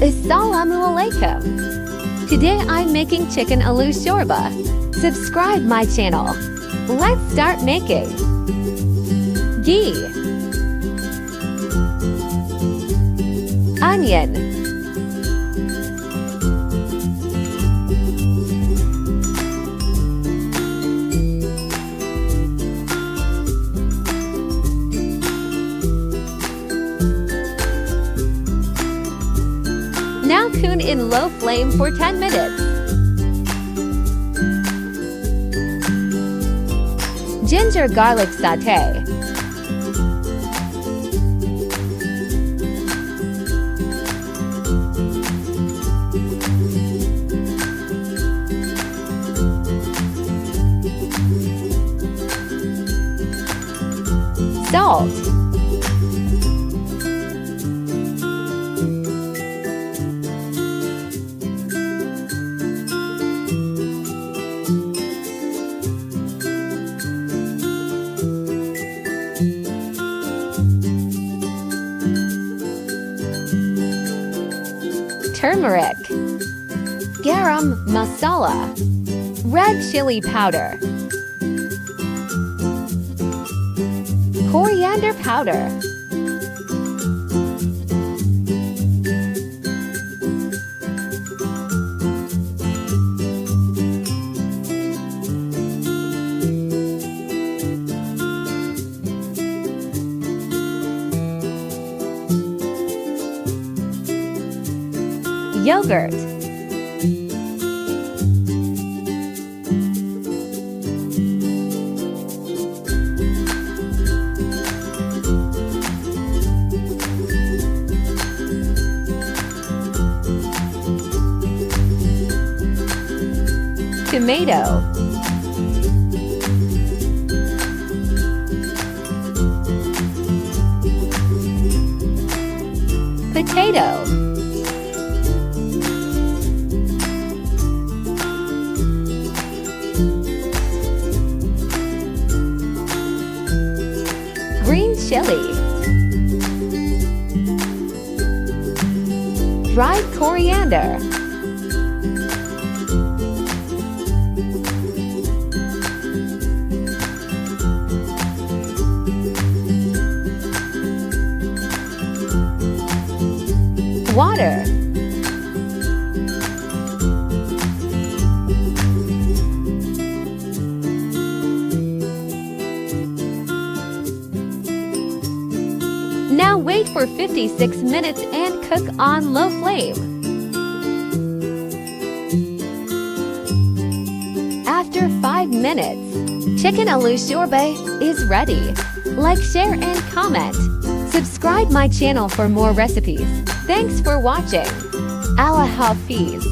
Assalamu alaikum. Today I'm making chicken aloo shorba. Subscribe my channel. Let's start making. Ghee, onion, now cook in low flame for 10 minutes. Ginger garlic sauté. Salt. Turmeric, garam masala, red chili powder, coriander powder, yogurt, tomato, potato, green chili, dried coriander, water, now wait for 56 minutes and cook on low flame. After 5 minutes, chicken aloo shorba is ready. Like, share and comment. Subscribe my channel for more recipes. Thanks for watching. Allah Hafiz.